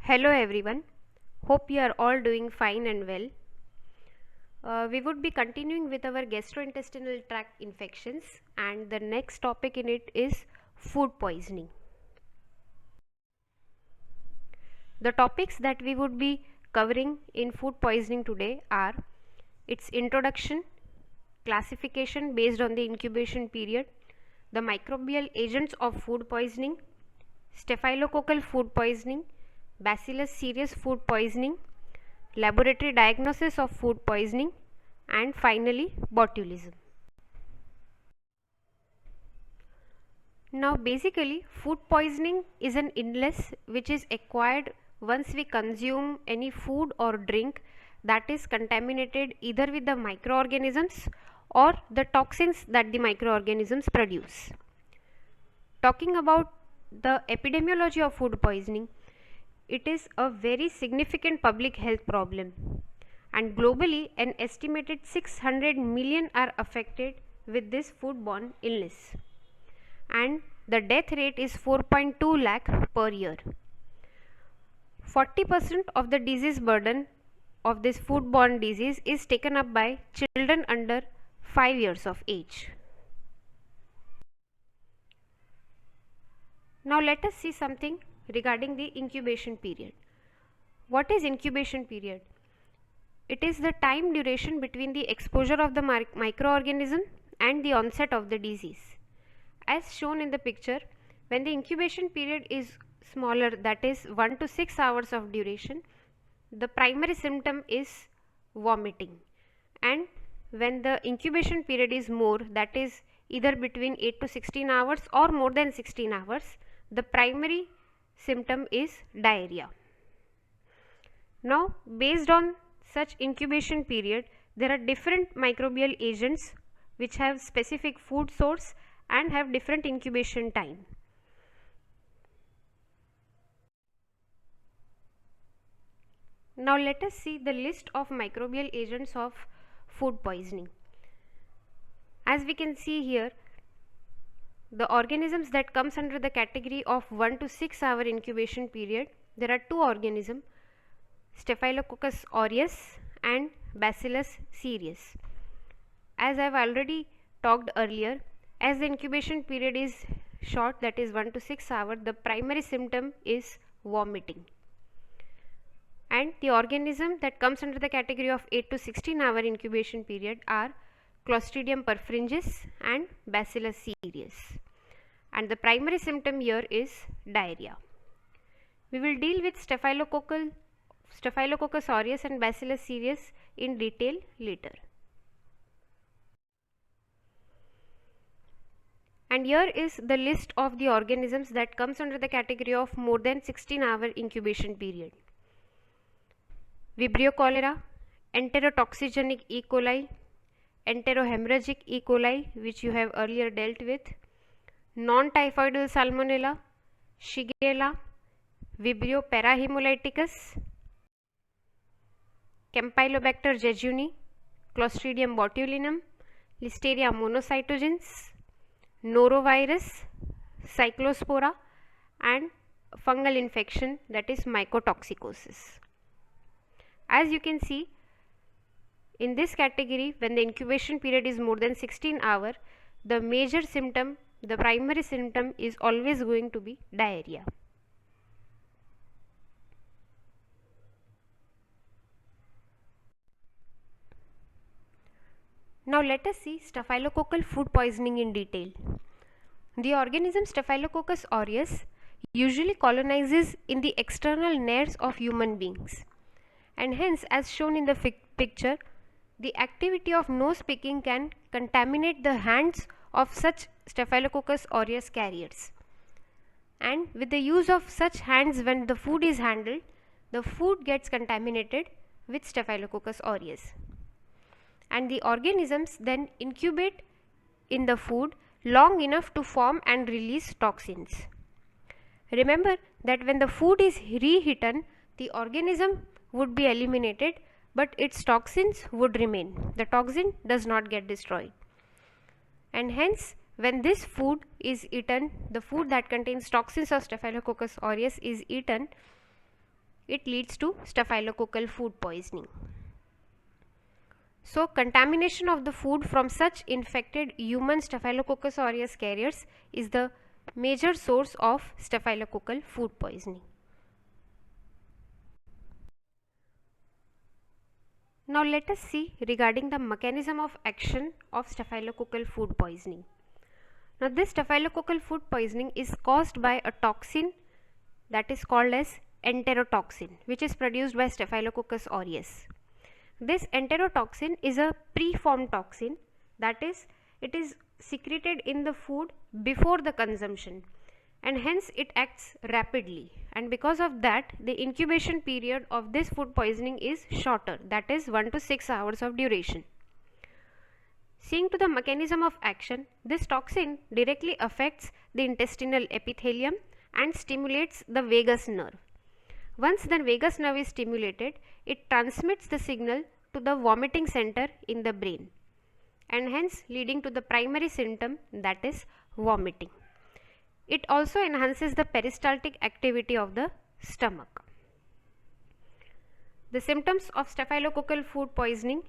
Hello everyone, hope you are all doing fine and well. We would be continuing with our gastrointestinal tract infections, and the next topic in it is food poisoning. The topics that we would be covering in food poisoning today are its introduction, classification based on the incubation period, the microbial agents of food poisoning, staphylococcal food poisoning, Bacillus cereus food poisoning, laboratory diagnosis of food poisoning, and finally botulism. Now basically food poisoning is an illness which is acquired once we consume any food or drink that is contaminated either with the microorganisms or the toxins that the microorganisms produce. Talking about the epidemiology of food poisoning, it is a very significant public health problem, and globally an estimated 600 million are affected with this foodborne illness, and the death rate is 4.2 lakh per year. 40% of the disease burden of this foodborne disease is taken up by children under 5 years of age. Now let us see something regarding the incubation period. What is incubation period? It is the time duration between the exposure of the microorganism and the onset of the disease. As shown in the picture, when the incubation period is smaller, that is 1 to 6 hours of duration, the primary symptom is vomiting, and when the incubation period is more, that is either between 8 to 16 hours or more than 16 hours, the primary symptom is diarrhea. Now based on such incubation period, there are different microbial agents which have specific food source and have different incubation time. Now let us see the list of microbial agents of food poisoning. As we can see here, the organisms that comes under the category of 1 to 6 hour incubation period, there are two organisms, Staphylococcus aureus and Bacillus cereus. As I have already talked earlier, as the incubation period is short, that is 1 to 6 hours, the primary symptom is vomiting. And the organism that comes under the category of 8 to 16 hour incubation period are Clostridium perfringens and Bacillus cereus, and the primary symptom here is diarrhea. We will deal with Staphylococcus aureus and Bacillus cereus in detail later. And here is the list of the organisms that comes under the category of more than 16 hour incubation period. Vibrio cholera, enterotoxigenic E. coli, enterohemorrhagic E. coli, which you have earlier dealt with, non-typhoidal salmonella, Shigella, Vibrio parahemolyticus, Campylobacter jejuni, Clostridium botulinum, Listeria monocytogenes, norovirus, cyclospora, and fungal infection, that is mycotoxicosis. As you can see, in this category, when the incubation period is more than 16 hours, the major symptom, the primary symptom is always going to be diarrhea. Now let us see staphylococcal food poisoning in detail. The organism Staphylococcus aureus usually colonizes in the external nares of human beings, and hence, as shown in the picture, the activity of nose picking can contaminate the hands of such Staphylococcus aureus carriers, and with the use of such hands, when the food is handled, the food gets contaminated with Staphylococcus aureus, and the organisms then incubate in the food long enough to form and release toxins. Remember that when the food is reheated, the organism would be eliminated, but its toxins would remain. The toxin does not get destroyed, and hence when this food is eaten, the food that contains toxins of Staphylococcus aureus is eaten, it leads to staphylococcal food poisoning. So, contamination of the food from such infected human Staphylococcus aureus carriers is the major source of staphylococcal food poisoning. Now, let us see regarding the mechanism of action of staphylococcal food poisoning. Now, this staphylococcal food poisoning is caused by a toxin that is called as enterotoxin, which is produced by Staphylococcus aureus. This enterotoxin is a preformed toxin, that is, it is secreted in the food before the consumption, and hence it acts rapidly, and because of that the incubation period of this food poisoning is shorter, that is 1 to 6 hours of duration. Seeing to the mechanism of action, this toxin directly affects the intestinal epithelium and stimulates the vagus nerve. Once the vagus nerve is stimulated, it transmits the signal to the vomiting center in the brain, and hence leading to the primary symptom, that is vomiting. It also enhances the peristaltic activity of the stomach. The symptoms of staphylococcal food poisoning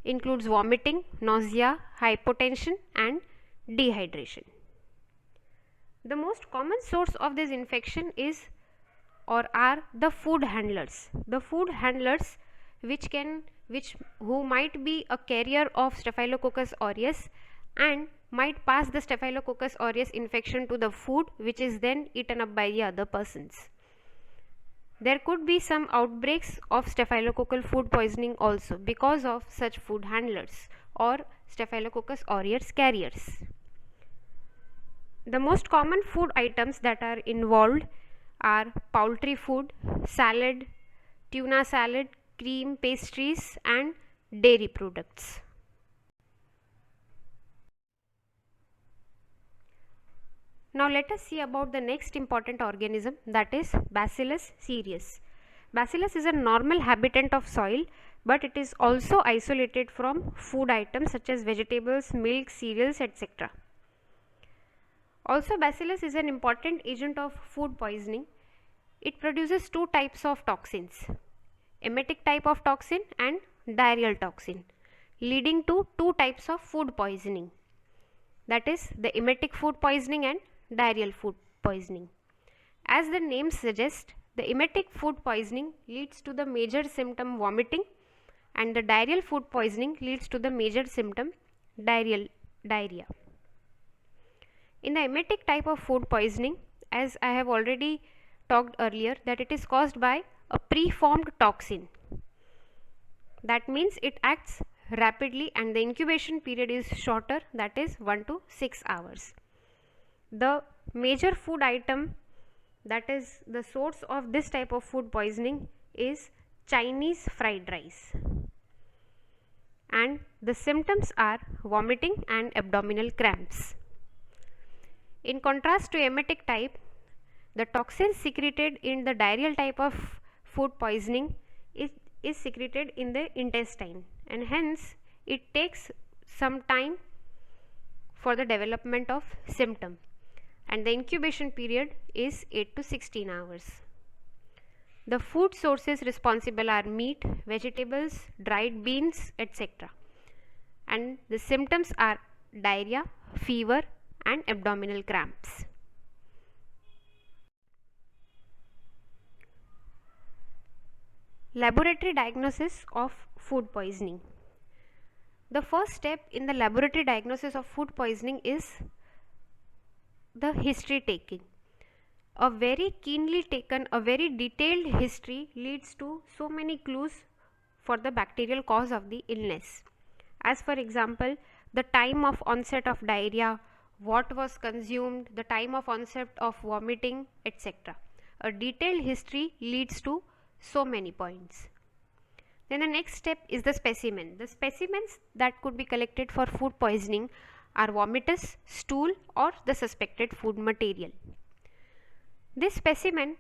includes vomiting, nausea, hypotension and dehydration. The most common source of this infection is or are the food handlers. The food handlers who might be a carrier of Staphylococcus aureus and might pass the Staphylococcus aureus infection to the food, which is then eaten up by the other persons. There could be some outbreaks of staphylococcal food poisoning also because of such food handlers or Staphylococcus aureus carriers. The most common food items that are involved are poultry food, salad, tuna salad, cream, pastries and dairy products. Now let us see about the next important organism, that is Bacillus cereus. Bacillus is a normal habitant of soil, but it is also isolated from food items such as vegetables, milk, cereals, etc. Also, Bacillus is an important agent of food poisoning. It produces two types of toxins, emetic type of toxin and diarrheal toxin, leading to two types of food poisoning, that is the emetic food poisoning and diarrheal food poisoning. As the name suggests, the emetic food poisoning leads to the major symptom vomiting, and the diarrheal food poisoning leads to the major symptom diarrhea. In the emetic type of food poisoning, as I have already talked earlier, that it is caused by a preformed toxin. That means it acts rapidly and the incubation period is shorter, that is 1 to 6 hours. The major food item that is the source of this type of food poisoning is Chinese fried rice, and the symptoms are vomiting and abdominal cramps. In contrast to emetic type, the toxin secreted in the diarrheal type of food poisoning is secreted in the intestine, and hence it takes some time for the development of symptom, and the incubation period is 8 to 16 hours. The food sources responsible are meat, vegetables, dried beans, etc. And the symptoms are diarrhea, fever and abdominal cramps. Laboratory diagnosis of food poisoning. The first step in the laboratory diagnosis of food poisoning is the history taking. A very keenly taken, a very detailed history leads to so many clues for the bacterial cause of the illness. As for example, the time of onset of diarrhea, what was consumed, the time of onset of vomiting, etc. A detailed history leads to so many points. Then the next step is the specimen. The specimens that could be collected for food poisoning are vomitus, stool or the suspected food material. This specimen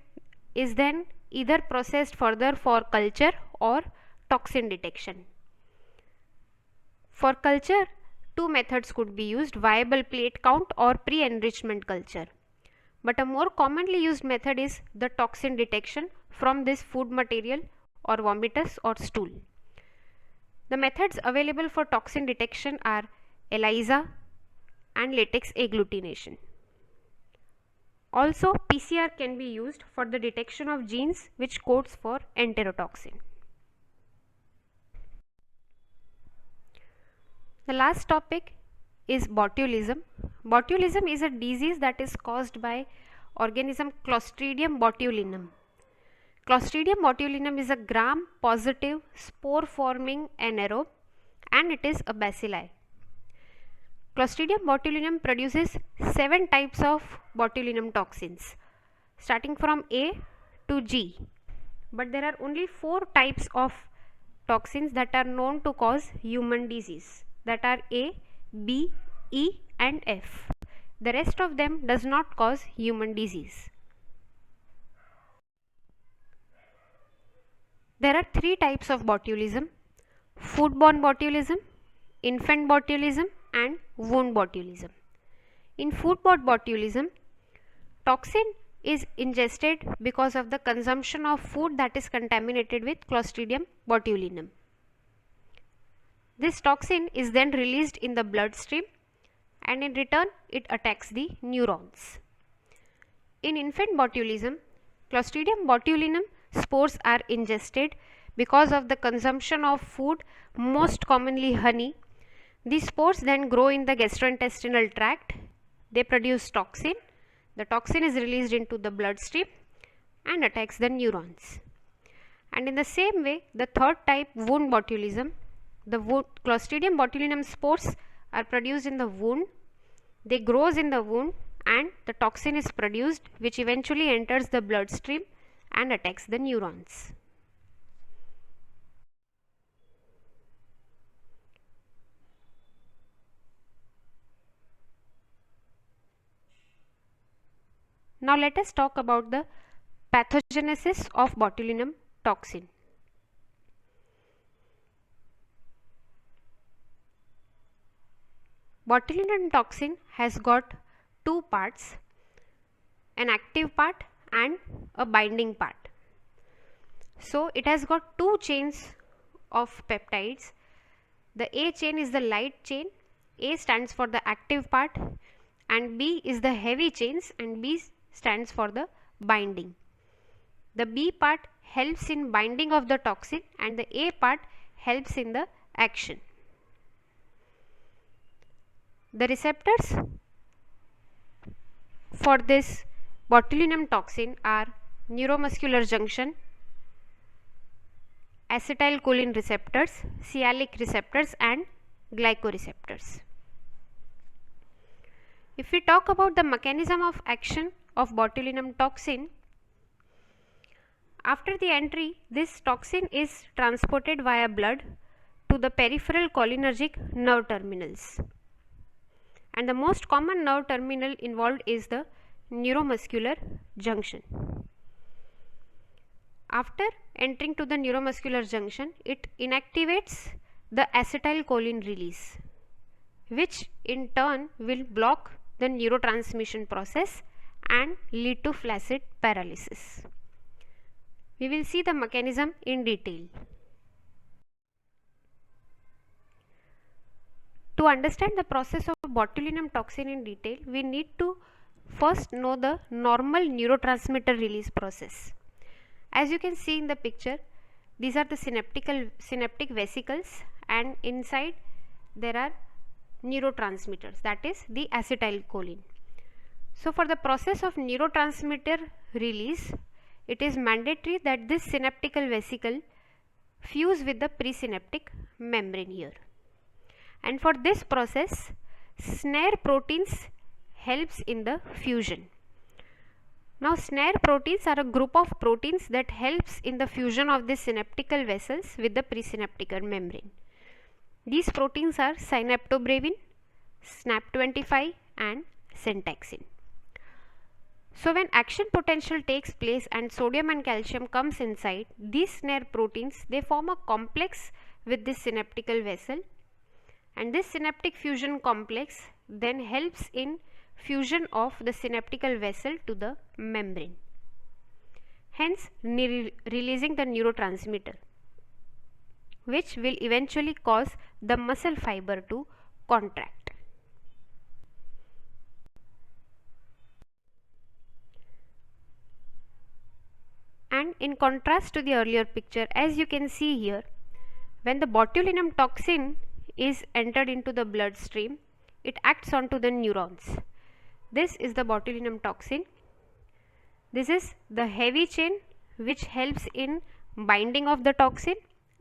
is then either processed further for culture or toxin detection. For culture, two methods could be used: viable plate count or pre-enrichment culture. but a more commonly used method is the toxin detection from this food material or vomitus or stool. The methods available for toxin detection are ELISA and latex agglutination. Also, PCR can be used for the detection of genes which codes for enterotoxin. The last topic is botulism. Botulism is a disease that is caused by organism Clostridium botulinum. Clostridium botulinum is a gram-positive spore-forming anaerobe and it is a bacilli. Clostridium botulinum produces 7 types of botulinum toxins starting from A to G, but there are only 4 types of toxins that are known to cause human disease, that are A, B, E and F. The rest of them does not cause human disease. There are 3 types of botulism: foodborne botulism, infant botulism and wound botulism. In foodborne botulism, toxin is ingested because of the consumption of food that is contaminated with Clostridium botulinum. This toxin is then released in the bloodstream and in return it attacks the neurons. In infant botulism, Clostridium botulinum spores are ingested because of the consumption of food, most commonly honey. These spores then grow in the gastrointestinal tract. They produce toxin. The toxin is released into the bloodstream and attacks the neurons. And in the same way, the third type, wound botulism, the Clostridium botulinum spores are produced in the wound. They grows in the wound and the toxin is produced, which eventually enters the bloodstream and attacks the neurons. Now let us talk about the pathogenesis of botulinum toxin. Botulinum toxin has got 2 parts, an active part and a binding part. So it has got 2 chains of peptides. The A chain is the light chain. A stands for the active part and B is the heavy chains and B stands for the binding. The B part helps in binding of the toxin and the A part helps in the action. The receptors for this botulinum toxin are neuromuscular junction, acetylcholine receptors, sialic receptors and glycoreceptors. If we talk about the mechanism of action of botulinum toxin, after the entry, this toxin is transported via blood to the peripheral cholinergic nerve terminals. And the most common nerve terminal involved is the neuromuscular junction. After entering to the neuromuscular junction, it inactivates the acetylcholine release, which in turn will block the neurotransmission process and lead to flaccid paralysis. We will see the mechanism in detail. To understand the process of botulinum toxin in detail, we need to first know the normal neurotransmitter release process. As you can see in the picture, these are the synaptic vesicles and inside there are neurotransmitters, that is the acetylcholine. So for the process of neurotransmitter release, it is mandatory that this synaptical vesicle fuse with the presynaptic membrane here. And for this process, snare proteins helps in the fusion. Now snare proteins are a group of proteins that helps in the fusion of the synaptical vessels with the presynaptic membrane. These proteins are synaptobrevin, SNAP25 and syntaxin. So when action potential takes place and sodium and calcium comes inside, these snare proteins, they form a complex with this synaptical vessel, and this synaptic fusion complex then helps in fusion of the synaptical vessel to the membrane, hence releasing the neurotransmitter, which will eventually cause the muscle fiber to contract. And in contrast to the earlier picture, as you can see here, when the botulinum toxin is entered into the bloodstream, it acts onto the neurons. This is the botulinum toxin. This is the heavy chain which helps in binding of the toxin,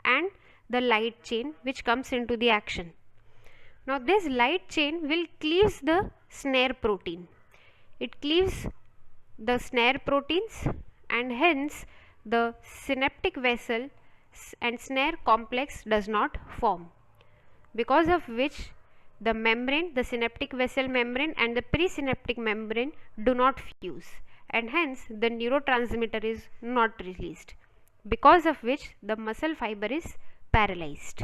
and the light chain which comes into the action. Now this light chain will cleave the snare protein. It cleaves the snare proteins, and hence the synaptic vessel and snare complex does not form, because of which the membrane, the synaptic vessel membrane and the presynaptic membrane do not fuse, and hence the neurotransmitter is not released, because of which the muscle fiber is paralyzed.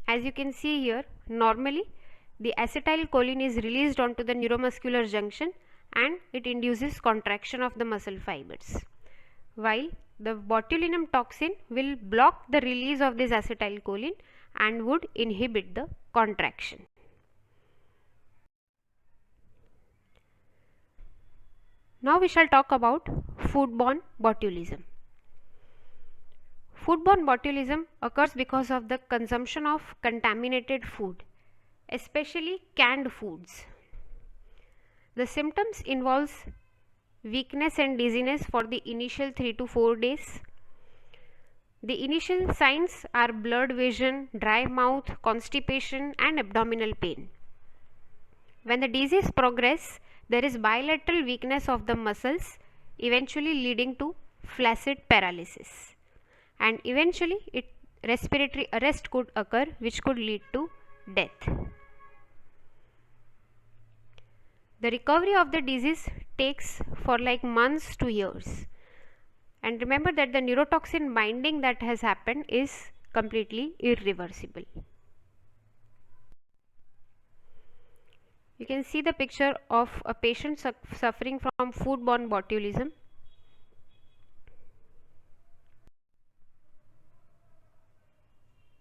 As you can see here, normally the acetylcholine is released onto the neuromuscular junction and it induces contraction of the muscle fibers, while the botulinum toxin will block the release of this acetylcholine and would inhibit the contraction. Now we shall talk about foodborne botulism. Foodborne botulism occurs because of the consumption of contaminated food, especially canned foods. The symptoms involves weakness and dizziness for the initial 3 to 4 days. The initial signs are blurred vision, dry mouth, constipation and abdominal pain. When the disease progresses, there is bilateral weakness of the muscles, eventually leading to flaccid paralysis, and eventually respiratory arrest could occur, which could lead to death. The recovery of the disease takes for like months to years, and remember that the neurotoxin binding that has happened is completely irreversible. You can see the picture of a patient suffering from foodborne botulism.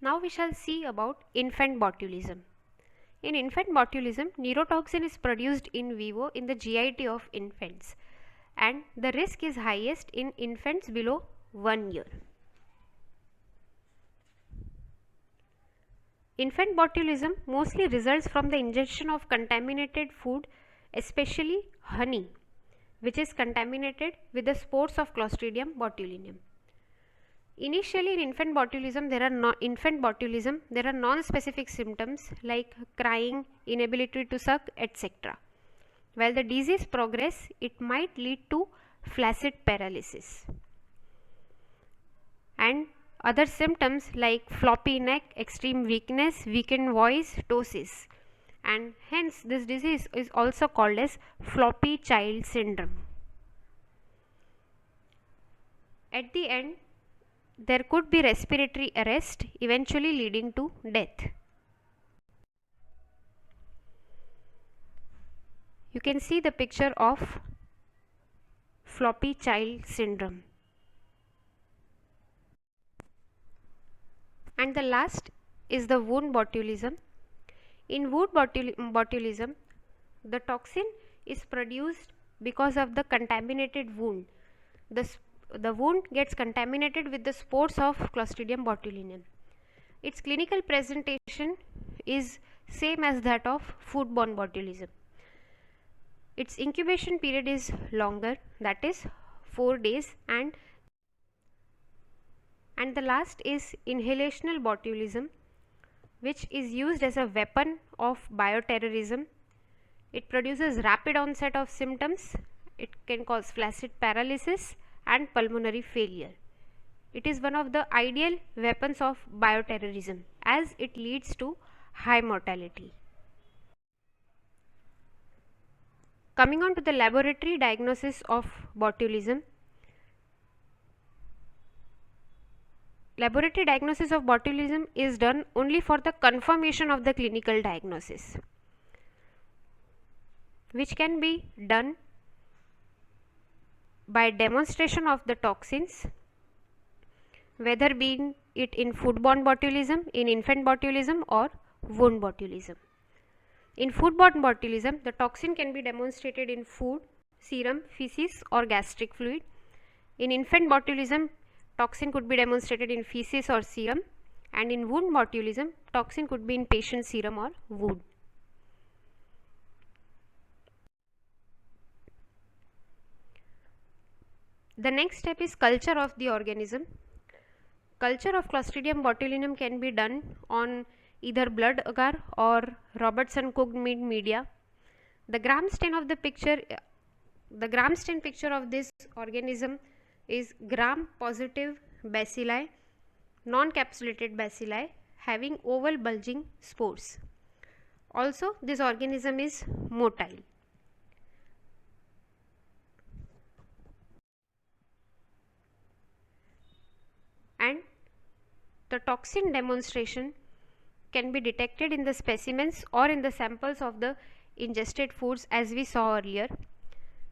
Now we shall see about infant botulism. In infant botulism, neurotoxin is produced in vivo in the GIT of infants, and the risk is highest in infants below 1 year. Infant botulism mostly results from the ingestion of contaminated food, especially honey, which is contaminated with the spores of Clostridium botulinum. Initially in infant botulism there are non-specific symptoms like crying, inability to suck, etc. While the disease progresses, it might lead to flaccid paralysis and other symptoms like floppy neck, extreme weakness, weakened voice, ptosis, and hence this disease is also called as floppy child syndrome. At the end, there could be respiratory arrest, eventually leading to death. You can see the picture of floppy child syndrome. And the last is the wound botulism. In wound botulism, the toxin is produced because of the contaminated wound. The wound gets contaminated with the spores of Clostridium botulinum. Its clinical presentation is same as that of foodborne botulism. Its incubation period is longer, that is 4 days, and the last is inhalational botulism, which is used as a weapon of bioterrorism. It produces rapid onset of symptoms. It can cause flaccid paralysis and pulmonary failure. It is one of the ideal weapons of bioterrorism as it leads to high mortality. Coming on to the laboratory diagnosis of botulism, laboratory diagnosis of botulism is done only for the confirmation of the clinical diagnosis, which can be done by demonstration of the toxins, whether being it in foodborne botulism, in infant botulism, or wound botulism. In foodborne botulism, the toxin can be demonstrated in food, serum, feces, or gastric fluid. In infant botulism, toxin could be demonstrated in feces or serum, and in wound botulism, toxin could be in patient serum or wound. The next step is culture of the organism. Culture of Clostridium botulinum can be done on either blood agar or Robertson cooked meat media. The gram stain picture of this organism is gram positive bacilli, non-capsulated bacilli having oval bulging spores. Also, this organism is motile. And the toxin demonstration can be detected in the specimens or in the samples of the ingested foods, as we saw earlier.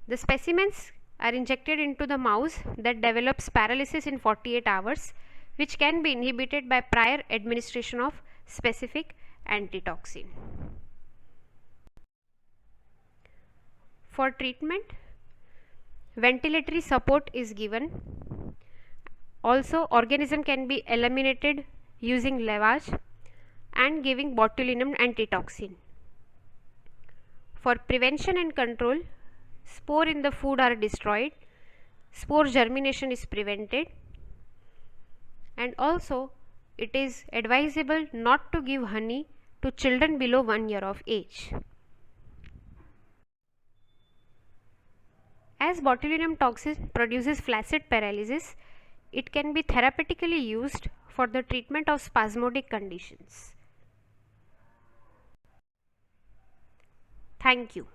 The specimens are injected into the mouse that develops paralysis in 48 hours, which can be inhibited by prior administration of specific antitoxin. For treatment, ventilatory support is given. Also, organism can be eliminated using lavage and giving botulinum antitoxin. For prevention and control, spore in the food are destroyed, spore germination is prevented, and also it is advisable not to give honey to children below 1 year of age. As botulinum toxin produces flaccid paralysis, it can be therapeutically used for the treatment of spasmodic conditions. Thank you.